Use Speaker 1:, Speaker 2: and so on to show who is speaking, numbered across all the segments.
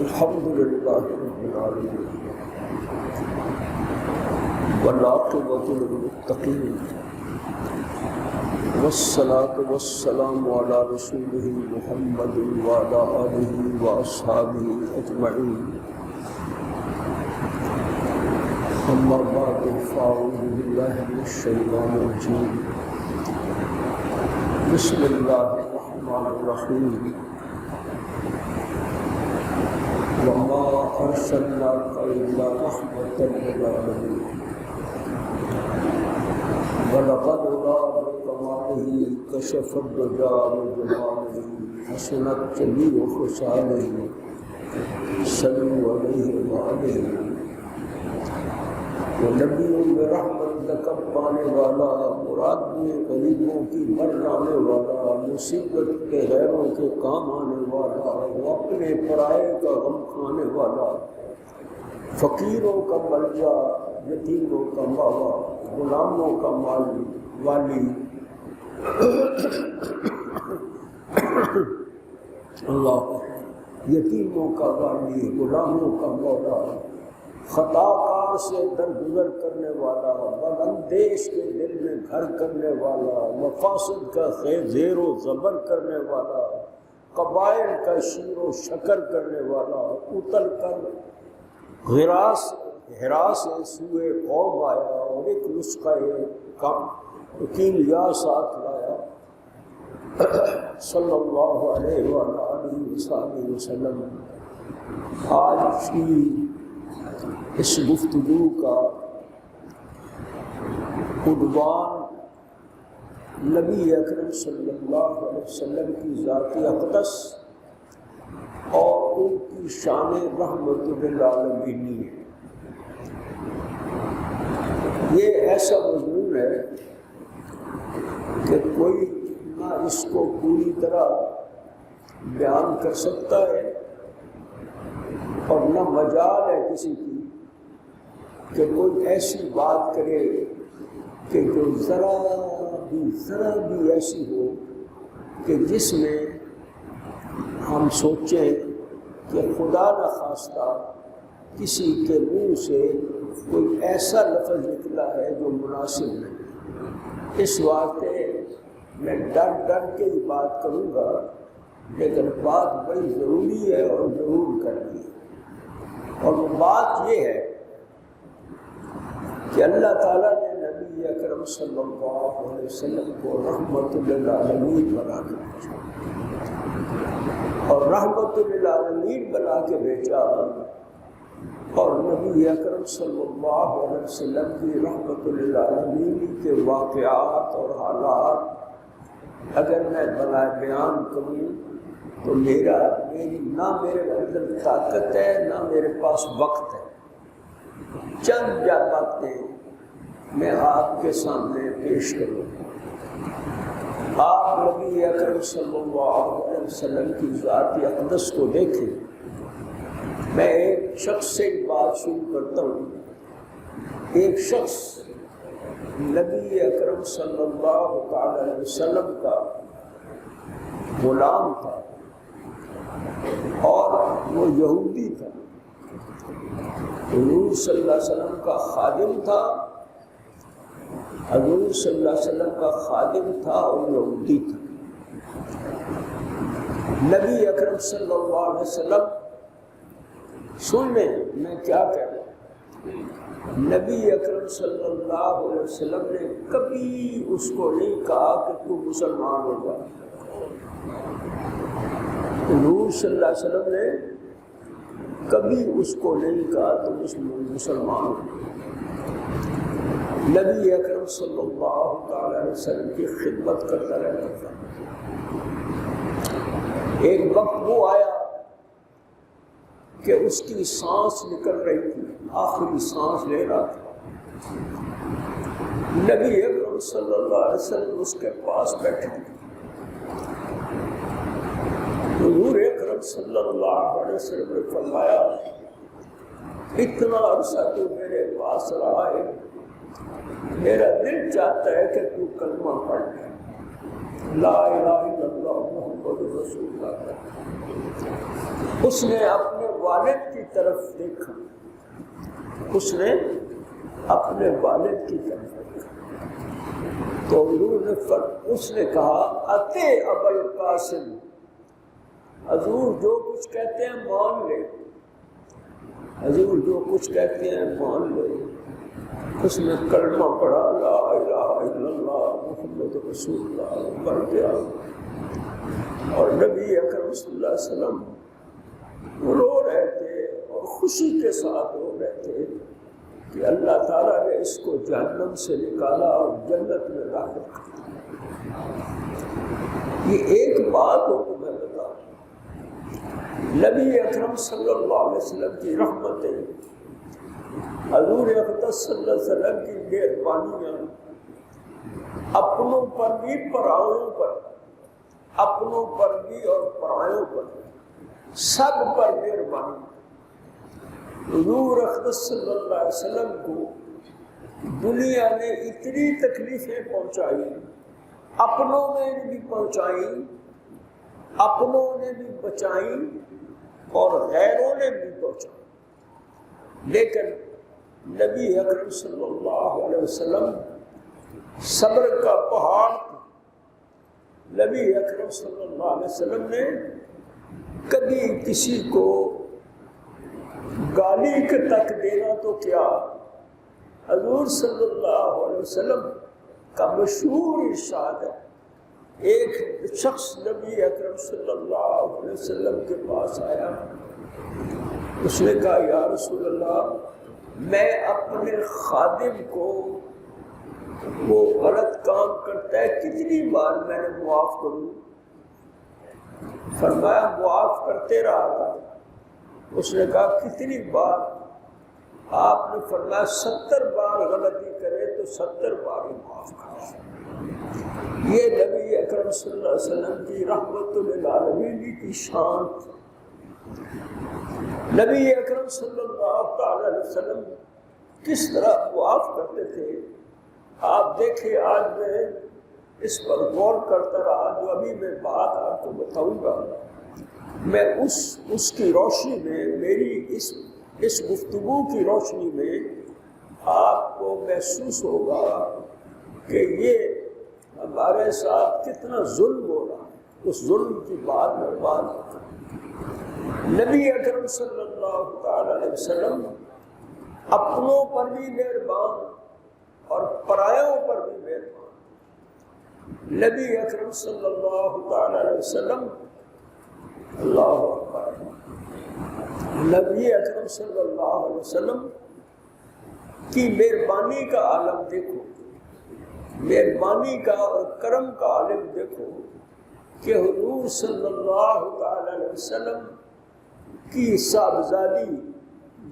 Speaker 1: الحمد للہ رب العالمین والعاقبۃ للمتقین والصلاة والسلام علی رسولہ محمد وعلی آلہ واصحابہ اجمعین اما بعد فاعوذ باللہ من الشیطان الرجیم بسم اللہ الرحمن الرحیم وما أرسلناك إلا رحمة للعالمين ولقد رأى بكماله كشف الدجى بجماله حسنت جميع خصاله صلوا عليه وعليه ونبی برحمت لقب پانے والا، مراد میں غریبوں کی مر لانے والا، مصیبت کے غیروں کے کام آنے والا، وہ اپنے پرائے کا غم کھانے والا، فقیروں کا ملجا، یتیموں کا ماوا، غلاموں کا والی، اللہ یتیموں کا والی، غلاموں کا مولا، خطا کار سے درگزر کرنے والا، بلندیش کے دل میں گھر کرنے والا، مفاسد کا زیر و زبر کرنے والا، قبائل کا شیر و شکر کرنے والا، اتر کر ہراس سوئے قوم آیا اور ایک نسخہ کم وکیل یا ساتھ لایا صلی اللہ علیہ وآلہ وسلم۔ آج کی اس گفتگو کا عنوان نبی اکرم صلی اللہ علیہ وسلم کی ذات اقدس اور ان کی شان رحمت للعالمین ہے۔ یہ ایسا مضمون ہے کہ کوئی نہ اس کو پوری طرح بیان کر سکتا ہے اور نہ مجال ہے کسی کی کہ کوئی ایسی بات کرے کہ جو ذرا بھی ایسی ہو کہ جس میں ہم سوچیں کہ خدا نخواستہ کسی کے منہ سے کوئی ایسا لفظ نکلا ہے جو مناسب نہیں۔ اس واسطے میں ڈر کے ہی بات کروں گا، لیکن بات بڑی ضروری ہے اور ضرور کرنی ہے، اور وہ بات یہ ہے کہ اللہ تعالیٰ نے نبی اکرم صلی اللہ علیہ وسلم کو رحمت للعالمین بنا کے بھیجا، اور رحمت للعالمین بنا کے بھیجا، اور نبی اکرم صلی اللہ علیہ وسلم کی رحمت للعالمین کے واقعات اور حالات اگر میں بیان کروں تو نہ میرے اندر طاقت ہے نہ میرے پاس وقت ہے۔ چند باتیں میں آپ کے سامنے پیش کروں۔ آپ نبی اکرم صلی اللہ علیہ وسلم کی ذات اقدس کو دیکھیں۔ میں ایک شخص سے بات شروع کرتا ہوں۔ ایک شخص نبی اکرم صلی اللہ علیہ وسلم کا غلام تھا اور وہ یہودی تھا، حضور صلی اللہ علیہ وسلم کا خادم تھا، حضور صلی اللہ علیہ وسلم کا خادم تھا اور یہودی تھا۔ نبی اکرم صلی اللہ علیہ وسلم، سن لیں میں کیا کہہ رہا ہوں، نبی اکرم صلی اللہ علیہ وسلم نے کبھی اس کو نہیں کہا کہ تو مسلمان ہو جا۔ حضور صلی اللہ علیہ وسلم نے کبھی اس کو نہیں کہا تو مسلمان ہو۔ نبی اکرم صلی اللہ علیہ وسلم کی خدمت کرتا رہتا تھا۔ ایک وقت وہ آیا کہ اس کی سانس نکل رہی تھی، آخری سانس لے رہا تھا۔ نبی اکرم صلی اللہ علیہ وسلم اس کے پاس بیٹھے تھے۔ حضور اکرم صلی اللہ علیہ وسلم نے فرمایا، اتنا عرصہ تو میرے پاس رہا ہے، میرا دل چاہتا ہے کہ تو کلمہ پڑھ لے، لا الہ الا اللہ محمد رسول اللہ۔ اس نے اپنے والد کی طرف دیکھا، اس نے اپنے والد کی طرف دیکھا تو حضور نے اس نے کہا اتے ابو القاسم، حضور جو کچھ کہتے ہیں مان لے، حضور جو کچھ کہتے ہیں مان لے۔ اس نے کلمہ پڑھا لا الہ الا اللہ محمد رسول اللہ پڑھ گیا، اور نبی اکرم صلی اللہ علیہ وسلم رو رہے تھے اور خوشی کے ساتھ رو رہے تھے کہ اللہ تعالیٰ نے اس کو جہنم سے نکالا اور جنت میں داخل کر دیا۔ یہ ایک بات ہو تو میں بتاؤں، نبی اکرم صلی اللہ علیہ وسلم کی رحمتیں، حضور اقدس صلی اللہ علیہ وسلم کی مہربانیاں اپنوں پر بھی پرایوں پر، اپنوں پر بھی اور پرایوں پر، سب پر مہربانی۔ حضور اقدس صلی اللہ علیہ وسلم کو دنیا نے اتنی تکلیفیں پہنچائی، اپنوں نے بھی پہنچائیں، اپنوں نے بھی بچائیں اور غیروں نے بھی پہنچائیں، لیکن نبی اکرم صلی اللہ علیہ وسلم صبر کا پہاڑ تھے۔ نبی اکرم صلی اللہ علیہ وسلم نے کبھی کسی کو گالی تک دینا تو کیا، حضور صلی اللہ علیہ وسلم کا مشہور ارشاد ہے، ایک شخص نبی اکرم صلی اللہ علیہ وسلم کے پاس آیا، اس نے کہا یا رسول اللہ میں اپنے خادم کو وہ غلط کام کرتا ہے کتنی بار میں نے معاف کروں؟ فرمایا معاف کرتے رہا تھا۔ اس نے کہا کتنی بار؟ آپ نے فرمایا 70 بار غلطی کرے تو 70 بار ہی معاف کرے۔ یہ نبی اکرم صلی اللہ علیہ وسلم کی رحمت للعالمین کی شان تھی۔ نبی اکرم صلی اللہ علیہ وسلم کس طرح معاف کرتے تھے آپ دیکھیں۔ آج میں اس پر غور کرتا رہا، جو ابھی میں بات آپ کو بتاؤں گا، میں اس کی روشنی میں، میری اس گفتگو کی روشنی میں آپ کو محسوس ہوگا کہ یہ ہمارے ساتھ کتنا ظلم ہو رہا ہے۔ اس ظلم کی بات میں بات نبی اکرم صلی اللہ علیہ وسلم اپنوں پر بھی مہربان اور پرایوں پر بھی مہربان۔ نبی اکرم صلی اللہ علیہ وسلم، اللہ اکبر، نبی اکرم صلی اللہ علیہ وسلم کی مہربانی کا عالم دیکھو، مہربانی کا اور کرم کا عالم دیکھو کہ حضور صلی اللہ علیہ وسلم کی صاحبزادی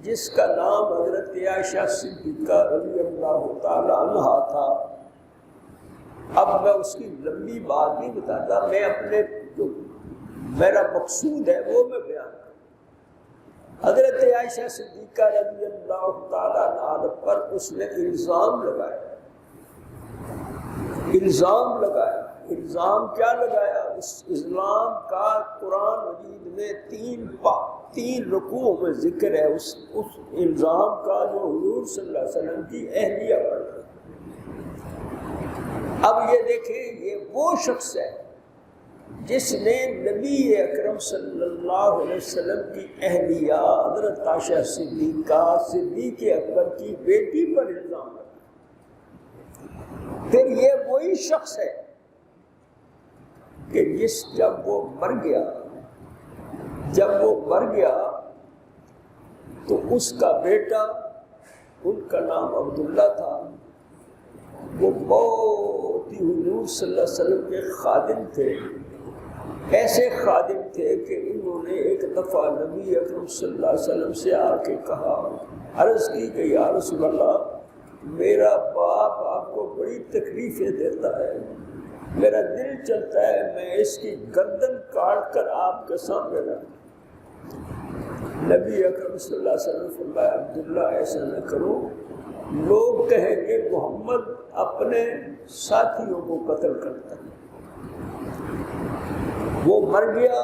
Speaker 1: جس کا نام حضرت عائشہ صدیقہ رضی اللہ تعالی عنہا تھا، اب میں اس کی لمبی بات نہیں بتاتا، میں اپنے جو میرا مقصود ہے وہ میں بیان کروں۔ حضرت عائشہ صدیقہ رضی اللہ تعالی عنہا پر اس نے الزام لگایا، الزام لگایا۔ الزام کیا لگایا؟ اس الزام کا قرآن مجید میں تین رکوعوں میں ذکر ہے، اس الزام کا جو حضور صلی اللہ علیہ وسلم کی اہلیہ پر ہے۔ اب یہ دیکھیں، یہ وہ شخص ہے جس نے نبی اکرم صلی اللہ علیہ وسلم کی اہلیہ حضرت عائشہ صدیقہ صدیق اکبر کی بیٹی پر الزام لگایا۔ پھر یہ وہی شخص ہے کہ جب وہ مر گیا تو اس کا بیٹا، ان کا نام عبداللہ تھا، وہ بہت ہی حضور صلی اللہ علیہ وسلم کے خادم تھے۔ ایسے خادم تھے کہ انہوں نے ایک دفعہ نبی اکرم صلی اللہ علیہ وسلم سے آ کے کہا، عرض کی کہ یا رسول اللہ میرا باپ آپ کو بڑی تکلیفیں دیتا ہے، میرا دل چلتا ہے میں اس کی گردن کاٹ کر آپ کے سامنے رکھوں۔ نبی اکرم صلی اللہ علیہ وسلم فرمایا عبداللہ ایسا نہ کرو، لوگ کہیں گے محمد اپنے ساتھیوں کو قتل کرتا ہے۔ وہ مر گیا،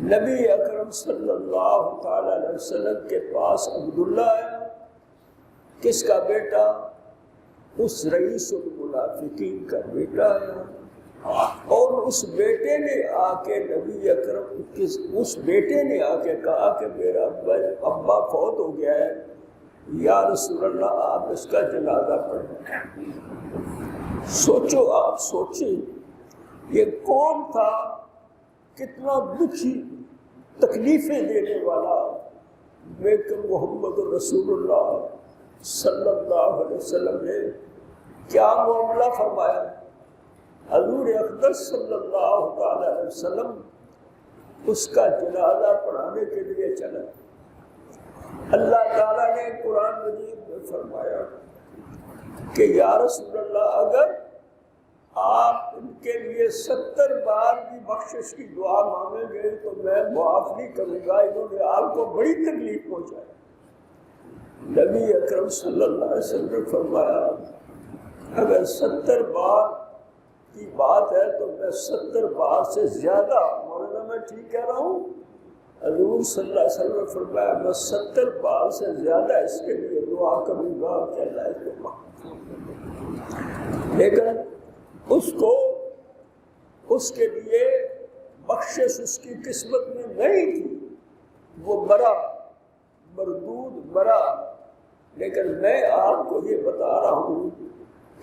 Speaker 1: نبی اکرم صلی اللہ تعالی علیہ وسلم کے پاس عبداللہ آیا، کس کا بیٹا؟ اس رئیس المنافقین کا بیٹا آیا، اور اس بیٹے نے آ کے نبی اکرم اس بیٹے نے آ کے کہا کہ میرا ابا فوت ہو گیا ہے، یا رسول اللہ آپ اس کا جنازہ پڑھیں۔ سوچو، آپ سوچیں یہ کون تھا، کتنا دکھی تکلیفیں دینے والا، لیکن محمد رسول اللہ صلی اللہ علیہ وسلم نے کیا معاملہ فرمایا؟ حضور اقدس صلی اللہ تعالی علیہ وسلم اس کا جنازہ پڑھانے کے لیے چلا۔ اللہ تعالیٰ نے قرآن مجید میں فرمایا کہ یا رسول اللہ اگر آپ ان کے لیے 70 بار بھی بخشش کی دعا مانگیں گے تو میں معاف نہیں کروں گا، انہوں نے آپ کو بڑی تکلیف پہنچائی۔ نبی اکرم صلی اللہ علیہ وسلم نے فرمایا اگر 70 بار کی بات ہے تو میں 70 بار سے زیادہ، مولانا میں ٹھیک کہہ رہا ہوں؟ حضور صلی اللہ علیہ وسلم نے فرمایا میں 70 بار سے زیادہ اس کے لیے دعا کروں گا کہ اللہ اس کو معاف۔ لیکن اس کے لیے بخشش اس کی قسمت میں نہیں تھی، وہ مرا، مردود مرا۔ لیکن میں آپ کو یہ بتا رہا ہوں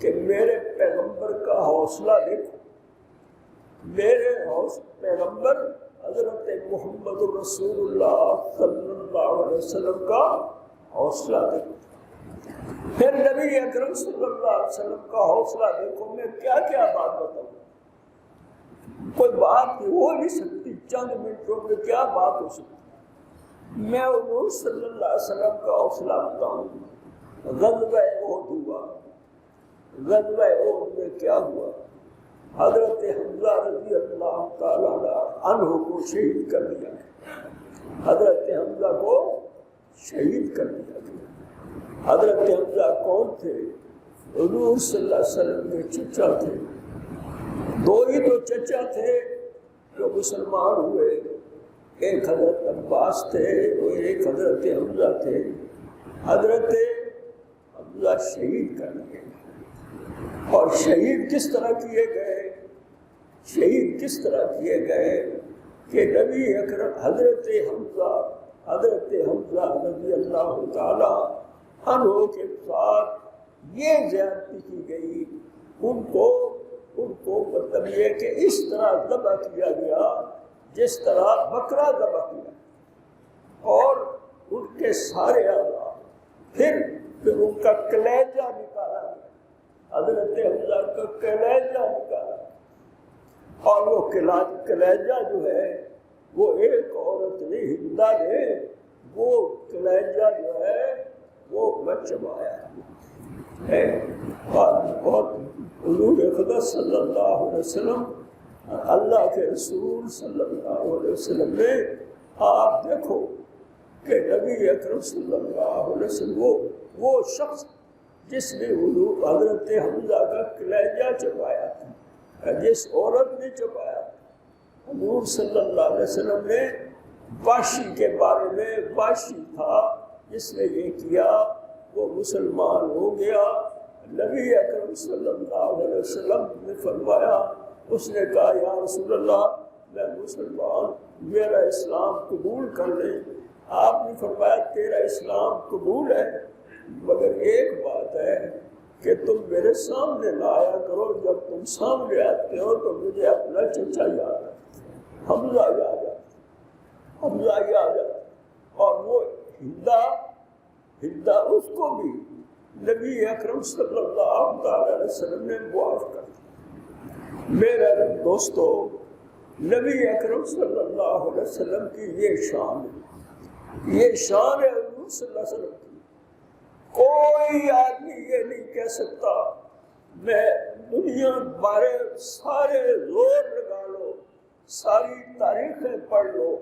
Speaker 1: کہ میرے پیغمبر کا حوصلہ دیکھو، میرے پیغمبر حضرت محمد رسول اللہ صلی اللہ علیہ وسلم کا حوصلہ دیکھو، پھر نبی اکرم صلی اللہ علیہ وسلم کا حوصلہ دیکھو۔ میں کیا کیا بات بتاؤں، کوئی بات ہو نہیں سکتی، چند منٹوں میں کیا بات ہو سکتی۔ میں حضور صلی اللہ علیہ وسلم کا حوصلہ بتاؤں۔ غزوہ احد ہوا، غزوہ احد میں کیا ہوا؟ حضرت حمزہ رضی اللہ تعالیٰ عنہ کو شہید کر دیا گیا، حضرت حمزہ کو شہید کر دیا گیا۔ حضرت حمزہ کون تھے؟ حضور صلی اللہ علیہ وسلم کے چچا تھے، دو ہی تو چچا تھے جو مسلمان ہوئے، ایک حضرت عباس تھے اور ایک حضرت حمزہ تھے۔ حضرت حمزہ شہید کر دیے گئے، اور شہید کس طرح کیے گئے؟ شہید کس طرح کیے گئے کہ نبی اکرم حضرت حمزہ رضی اللہ تعالیٰ عنہ کے ساتھ یہ زیادتی کی گئی، ان کو مطلب یہ کہ اس طرح ذبح کیا گیا جس طرح بکرا ذبح کیا، اور ان کے سارے اعضاء پھر ان کا کلیجہ نکالا گیا، حضرت حمزہ کا کلیجہ نکالا، اور وہ کلیجہ جو ہے وہ ایک عورت نے، ہندا نے، وہ کلیجہ جو ہے وہ چبایا ہے۔ اور حضور خدا صلی اللہ علیہ وسلم، اللہ کے رسول صلی اللہ علیہ وسلم نے، آپ دیکھو کہ نبی اکرم صلی اللہ علیہ وسلم وہ شخص جس نے حضرت حمزہ کا کلیجہ چبایا تھا، جس عورت نے چبایا تھا، حضور صلی اللہ علیہ وسلم نے واشی کے بارے میں، واشی تھا جس نے یہ کیا، وہ مسلمان ہو گیا۔ نبی اکرم صلی اللہ علیہ وسلم نے فرمایا، اس نے کہا یا رسول اللہ میں مسلمان، میرا اسلام قبول کر لیں۔ آپ نے فرمایا تیرا اسلام قبول ہے، مگر ایک بات ہے کہ تم میرے سامنے نہ آیا کرو، جب تم سامنے آتے ہو تو مجھے اپنا چچا یاد ہے، حمزہ یاد ہے، حمزہ یاد ہے۔ اور وہ ہندا اس کو بھی نبی اکرم صلی اللہ علیہ وسلم نے معاف کر دیا۔ میرے دوستو، نبی اکرم صلی اللہ علیہ وسلم کی یہ شان ہے، یہ شان ہے حضور صلی اللہ علیہ وسلم کی۔ کوئی آدمی یہ نہیں کہہ سکتا، میں دنیا بارے سارے زور لگا لو، ساری تاریخیں پڑھ لو،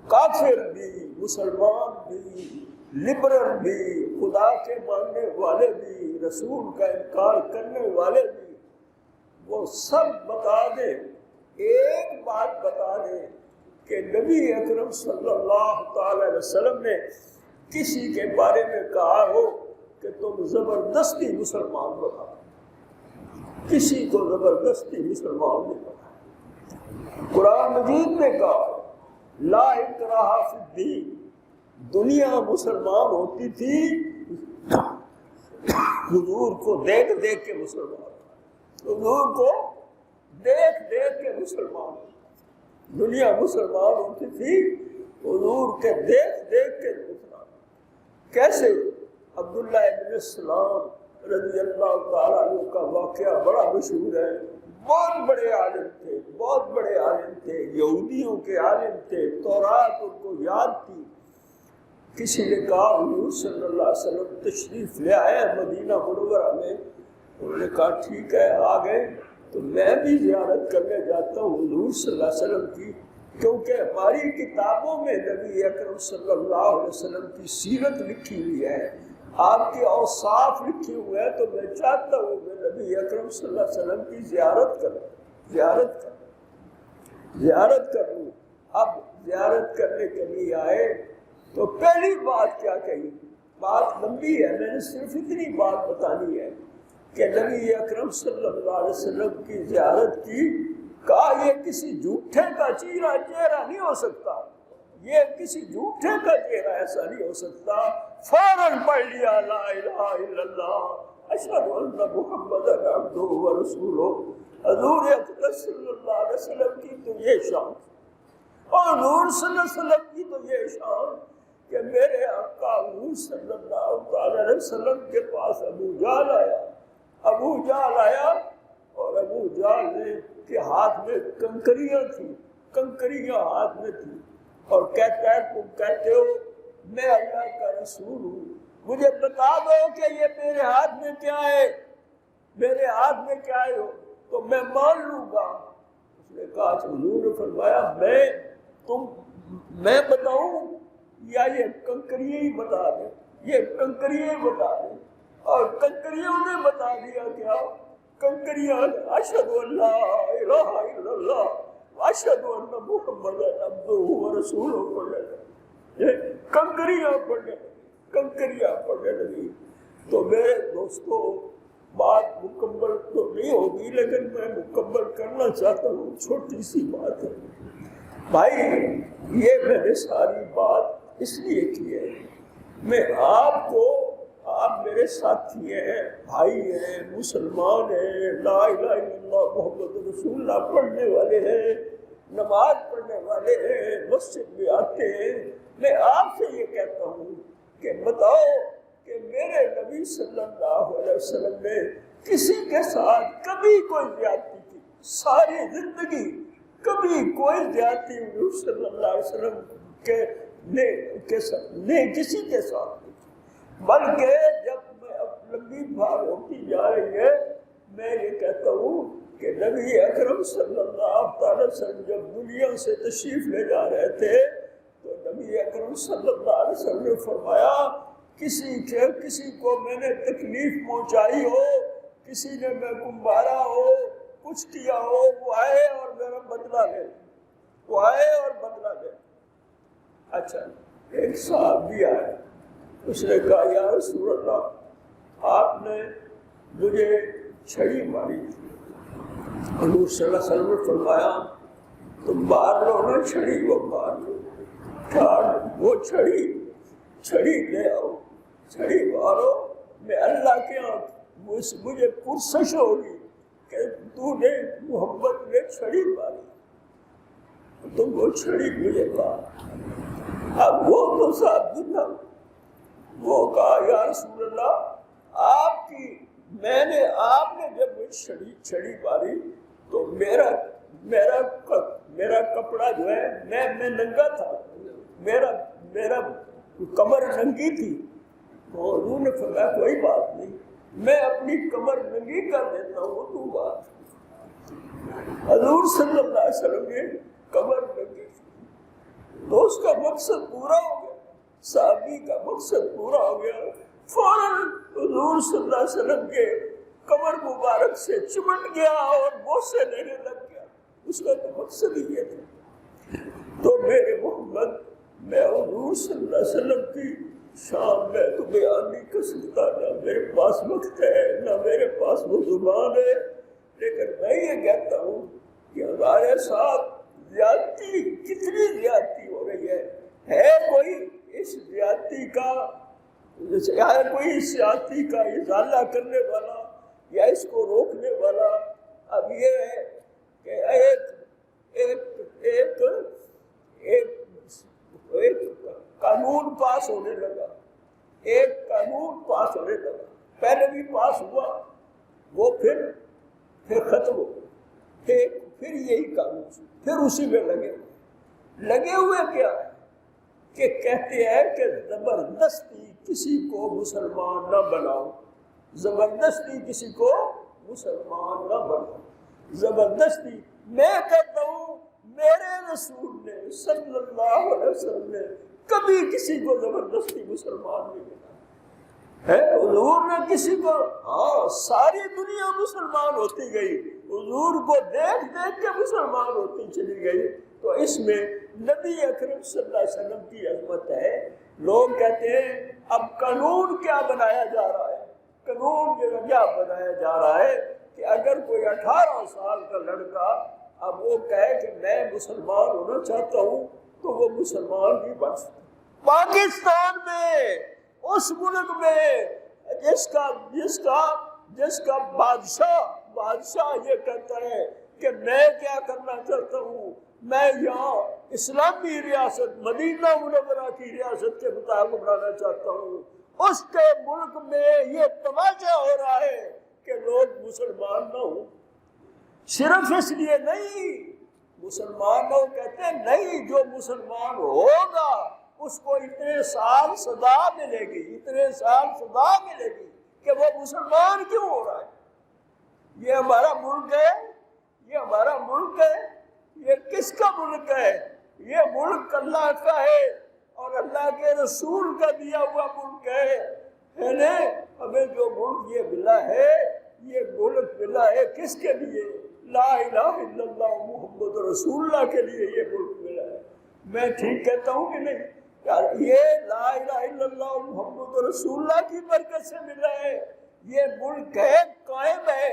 Speaker 1: کافر بھی، مسلمان بھی، لبرل بھی، خدا کے ماننے والے بھی، رسول کا انکار کرنے والے بھی، وہ سب بتا دیں، ایک بات بتا دیں کہ نبی اکرم صلی اللہ تعالی علیہ وسلم نے کسی کے بارے میں کہا ہو کہ تم زبردستی مسلمان بنا، کسی کو زبردستی مسلمان نہیں بنا۔ قرآن مجید نے کہا لا اکراہ فی الدین، دنیا مسلمان ہوتی تھی حضور کو دیکھ دیکھ کے مسلمان، حضور کو دیکھ دیکھ کے مسلمان، دنیا مسلمان ہوتی تھی حضور کے دیکھ دیکھ کے مسلمان۔ کیسے؟ عبداللہ ابن السلام رضی اللہ تعالیٰ عنہ کا واقعہ بڑا مشہور ہے۔ بہت بڑے عالم تھے، بہت بڑے عالم تھے، یہودیوں کے عالم تھے، تورات ان کو یاد تھی۔ کسی نے کہا حضور صلی اللہ علیہ وسلم تشریف لے آئے مدینہ منورہ میں، انہوں نے کہا ٹھیک ہے آ گئے تو میں بھی زیارت کرنے جاتا ہوں حضور صلی اللہ علیہ وسلم کی، کیونکہ ہماری کتابوں میں نبی اکرم صلی اللہ علیہ وسلم کی سیرت لکھی ہوئی ہے، آپ کے اوصاف لکھے ہوئے ہیں، تو میں چاہتا ہوں کہ نبی اکرم صلی اللہ علیہ وسلم کی زیارت کروں۔ اب زیارت کرنے کے لیے آئے تو پہلی بات کیا کہی؟ بات لمبی ہے، میں نے صرف اتنی بات بتانی ہے کہ نبی اکرم صلی اللہ علیہ وسلم کی زیارت کی، کہا یہ کسی جھوٹے کا چہرہ نہیں ہو سکتا، یہ کسی جھوٹے کا چہرہ ایسا نہیں ہو سکتا۔ فوراً پڑھ لیا لا الہ الا اللہ اشہد ان محمد عبدہ ورسولہ۔ حضور اکرم صلی اللہ علیہ وسلم کی تو یہ شان، اور حضور صلی اللہ علیہ وسلم کی تو یہ شان کہ میرے آقا حضور صلی اللہ علیہ وسلم کے پاس ابو جہل آیا اور ابو جہل کے ہاتھ میں کنکریاں تھیں، کنکریاں ہاتھ میں تھیں، اور کہتا ہے تم کہتے ہو میں اللہ کا رسول ہوں، مجھے بتا دو کہ یہ میرے ہاتھ میں کیا ہے، میرے ہاتھ میں کیا ہے تو میں مان لوں گا۔ اس نے کہا حضور نے فرمایا میں بتاؤں یا یہ کنکریاں ہی بتا دیں، یہ کنکریاں ہی بتا دیں۔ اور کنکریوں نے بتا دیا کیا؟ کنکریاں اشہد ان لا الہ الا اللہ اشہد ان محمد عبدہ ورسولہ پڑھنے لگے، کنکریاں پڑھنے لگی۔ تو میرے دوستو بات مکمل تو نہیں ہوگی لیکن میں مکمل کرنا چاہتا ہوں، چھوٹی سی بات ہے بھائی۔ یہ میں نے ساری بات اس لیے کی ہے، میں آپ کو، آپ میرے ساتھی ہیں، بھائی ہیں، مسلمان ہیں، لا الہ الا اللہ محمد رسول اللہ پڑھنے والے ہیں، نماز پڑھنے والے ہیں، مسجد میں آتے ہیں، میں آپ سے یہ کہتا ہوں کہ بتاؤ کہ میرے نبی صلی اللہ علیہ وسلم نے کسی کے ساتھ کبھی کوئی زیادتی کی؟ ساری زندگی کبھی کوئی زیادتی حضور صلی اللہ علیہ وسلم نے کسی کے ساتھ نہیں کی، بلکہ جب میں اب لمبی بات ہوتی جا رہی ہے میں یہ کہتا ہوں کہ نبی اکرم صلی اللہ علیہ وسلم جب دنیا سے تشریف لے جا رہے تھے تو نبی اکرم صلی اللہ علیہ وسلم نے فرمایا کسی کو میں نے تکلیف پہنچائی ہو، کسی نے میں کو مارا ہو، کچھ کیا ہو، وہ آئے اور میرا بدلہ لے، وہ آئے اور بدلہ لے۔ اچھا ایک صحابی آیا، اس نے کہا یا رسول اللہ آپ نے مجھے چھڑی ماری تھی، حضور صلی اللہ علیہ وسلم نے فرمایا تم مار لو نا چھڑی، وہ مار لو، وہ چھڑی لے آؤ، چھڑی مارو، میں اللہ کے ہاں مجھے پرسش ہوگی کہ تو نے محمد نے چھڑی ماری، تو وہ چھڑی مجھے مار۔ اب وہ تو صاحب تھا، وہ کہا یا رسول اللہ آپ نے جب مجھے چھڑی ماری تو میرا کپڑا جو ہے میں ننگا تھا، میرا کمر ننگی تھی، تو حضور نے فرمایا کوئی بات نہیں، میں اپنی کمر ننگی کر دیتا ہوں، تو بات۔ حضور صلی اللہ علیہ وسلم نے کمر ننگی کی تو اس کا مقصد پورا ہو گیا، صحابی کا مقصد پورا ہو گیا، فوراً حضور صلی اللہ علیہ وسلم کے کمر مبارک سے چمٹ گیا اور بوسے لینے لگ گیا، اس کا تو مقصد ہی یہ تھا۔ تو میرے محمد میں حضور صلی اللہ علیہ وسلم کی شان میں تو بیان نہیں کر سکتا، نہ میرے پاس وقت ہے نہ میرے پاس وہ زبان ہے، لیکن میں یہ کہتا ہوں کہ ہمارے ساتھ زیادتی، کتنی زیادتی ہو رہی ہے کوئی اس زیادتی کا، یا کوئی اس زیادتی کا ازالہ کرنے والا یا اس کو روکنے والا؟ اب یہ ہے کہ ایک قانون پاس ہونے لگا، ایک قانون پاس ہونے لگا، پہلے بھی پاس ہوا، وہ پھر ختم ہو، پھر یہی قانون، پھر اسی میں لگے ہوئے کیا ہے کہ کہتے ہیں کہ زبردستی کسی کو مسلمان نہ بناؤ، زبردستی کسی کو مسلمان نہ بناؤ، زبردستی۔ میں کہتا ہوں میرے رسول نے صلی اللہ علیہ وسلم نے کبھی کسی کو زبردستی مسلمان نہیں بنایا ہے۔ حضور نے کسی کو، ہاں ساری دنیا مسلمان ہوتی گئی، حضور کو دیکھ دیکھ کے مسلمان ہوتی چلی گئی، تو اس میں نبی اکرم صلی اللہ علیہ وسلم کی عظمت ہے۔ لوگ کہتے ہیں اب قانون کیا بنایا جا رہا ہے، قانون کیا بنایا جا رہا ہے کہ اگر کوئی 18 سال کا لڑکا اب وہ کہے کہ میں مسلمان ہونا چاہتا ہوں تو وہ مسلمان بھی بن سکتا۔ پاکستان میں، اس ملک میں جس کا بادشاہ یہ کہتا ہے کہ میں کیا کرنا چاہتا ہوں، میں یہاں اسلامی ریاست مدینہ منورہ کی ریاست کے مطابق بنانا چاہتا ہوں، اس کے ملک میں یہ تماشا ہو رہا ہے کہ لوگ مسلمان نہ ہوں۔ صرف اس لیے نہیں، مسلمان لوگ کہتے ہیں نہیں، جو مسلمان ہوگا اس کو اتنے سال سزا ملے گی، اتنے سال سزا ملے گی کہ وہ مسلمان کیوں ہو رہا ہے۔ یہ ہمارا ملک ہے، یہ ہمارا ملک ہے، یہ کس کا ملک ہے؟ یہ ملک اللہ کا ہے اور اللہ کے رسول کا دیا ہوا ملک ہے نا۔ ہمیں جو ملک یہ ملا ہے، یہ ملک ملا ہے کس کے لیے؟ لا الہ الا اللہ محمد رسول اللہ کے لیے یہ ملک ملا ہے۔ میں ٹھیک کہتا ہوں کہ نہیں؟ یہ لا الہ الا اللہ محمد رسول اللہ کی برکت سے ملا ہے، یہ ملک ہے، قائم ہے،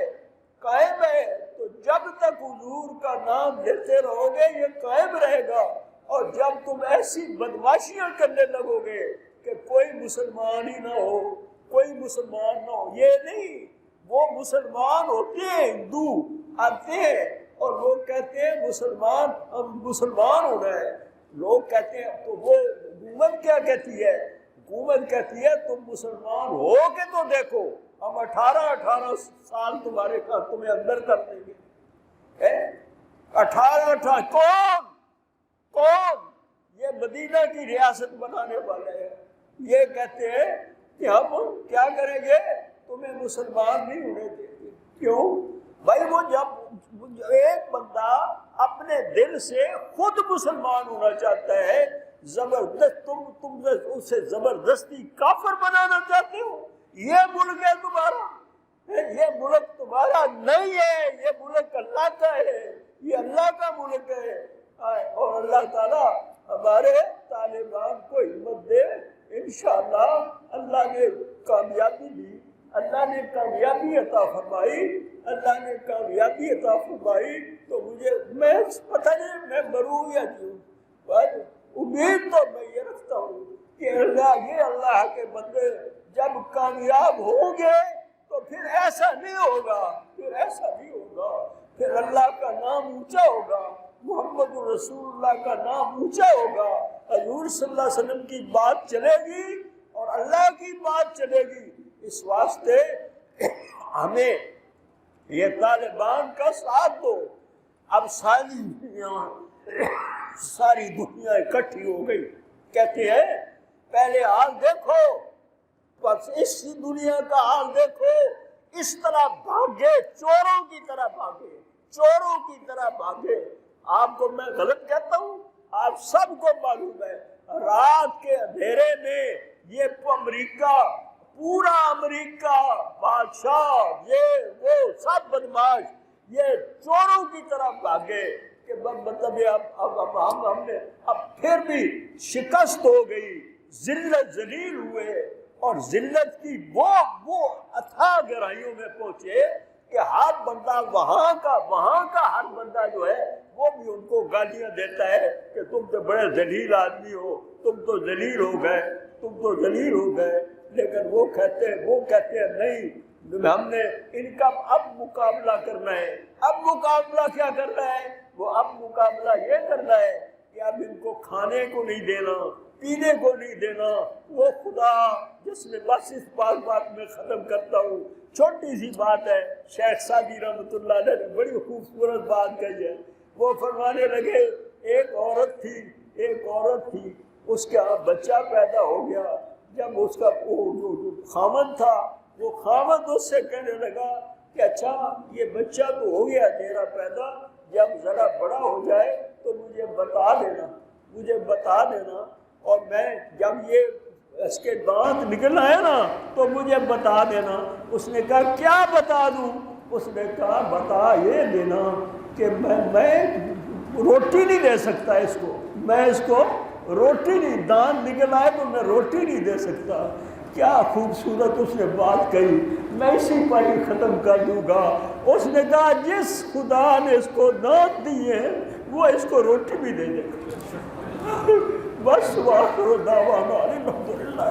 Speaker 1: قائم ہے۔ تو جب تک حضور کا نام لیتے رہو گے یہ قائم رہے گا، اور جب تم ایسی بدماشیاں کرنے لگو گے کہ کوئی مسلمان ہی نہ ہو، کوئی مسلمان نہ ہو، یہ نہیں، وہ مسلمان ہوتے ہیں، ہندو آتے ہیں اور لوگ کہتے ہیں مسلمان، ہم مسلمان ہو رہے ہیں، لوگ کہتے ہیں، تو وہ حکومت کیا کہتی ہے؟ حکومت کہتی ہے تم مسلمان ہو کے تو دیکھو، ہم 18 سال تمہیں اندر کر دیں گے۔ 18 کون؟ یہ مدینہ کی ریاست بنانے والے ہیں، یہ کہتے ہیں کہ ہم کیا کریں گے، تمہیں مسلمان نہیں ہونے دیں گے۔ کیوں بھائی؟ وہ جب ایک بندہ اپنے دل سے خود مسلمان ہونا چاہتا ہے، زبردست تم اسے زبردستی کافر بنانا چاہتے ہو۔ یہ ملک ہے تمہارا، یہ ملک تمہارا نہیں ہے، یہ ملک اللہ کا ہے، یہ اللہ کا ملک ہے۔ اور اللہ تعالیٰ ہمارے طالبان کو ہمت دے، انشاءاللہ اللہ نے کامیابی دی، اللہ نے کامیابی عطا فرمائی، اللہ نے کامیابی عطا فرمائی، تو میں پتہ نہیں میں مروں یا جیوں، پر امید تو میں یہ رکھتا ہوں کہ اللہ کے بندے جب کامیاب ہوں گے تو پھر ایسا نہیں ہوگا، پھر اللہ کا نام اونچا ہوگا، محمد رسول اللہ کا نام اونچا ہوگا، حضور صلی اللہ علیہ وسلم کی بات چلے گی اور اللہ کی بات چلے گی۔ اس واسطے ہمیں یہ طالبان کا ساتھ دو۔ اب ساری دنیا اکٹھی ہو گئی، کہتے ہیں پہلے حال دیکھو، بس اس دنیا کا حال دیکھو، اس طرح بھاگے، چوروں کی طرح بھاگے۔ آپ کو میں غلط کہتا ہوں؟ آپ سب کو معلوم ہے، رات کے اندھیرے میں یہ پورا امریکہ، بادشاہ، یہ وہ سب بدماش یہ چوروں کی طرح بھاگے، کہ مطلب یہ اب ہم نے اب پھر بھی شکست ہو گئی، ذلت ذلیل ہوئے، اور ذلت کی وہ اتھاہ گہرائیوں میں پہنچے کہ ہر بندہ وہاں کا ہر بندہ جو ہے وہ بھی ان کو گالیاں دیتا ہے کہ تم تو بڑے ذلیل آدمی ہو، تم تو ذلیل ہو گئے، لیکن وہ کہتے ہیں نہیں، ہم نے ان کا اب مقابلہ کرنا ہے۔ اب مقابلہ کیا کرنا ہے؟ وہ اب مقابلہ یہ کرنا ہے کہ اب ان کو کھانے کو نہیں دینا، پینے کو نہیں دینا۔ وہ خدا جس نے، بس اس بات میں ختم کرتا ہوں، چھوٹی سی بات ہے، شیخ سعدی رحمۃ اللہ علیہ نے بڑی خوبصورت بات کہی ہے۔ وہ فرمانے لگے ایک عورت تھی، اس کا بچہ پیدا ہو گیا، جب اس کا جو خاوند تھا، وہ خاوند اس سے کہنے لگا کہ اچھا یہ بچہ تو ہو گیا تیرا پیدا، جب ذرا بڑا ہو جائے تو مجھے بتا دینا، اور میں جب یہ اس کے دانت نکل آئے نا تو مجھے بتا دینا۔ اس نے کہا کیا بتا دوں؟ اس نے کہا بتا یہ دینا کہ میں روٹی نہیں دے سکتا اس کو روٹی نہیں، دانت نکل آئے تو میں روٹی نہیں دے سکتا۔ کیا خوبصورت اس نے بات کہی، میں اسی پر ہی ختم کر دوں گا۔ اس نے کہا جس خدا نے اس کو دانت دیے ہیں وہ اس کو روٹی بھی دے دے گا۔ بس وآخر دعوانا الحمدللہ۔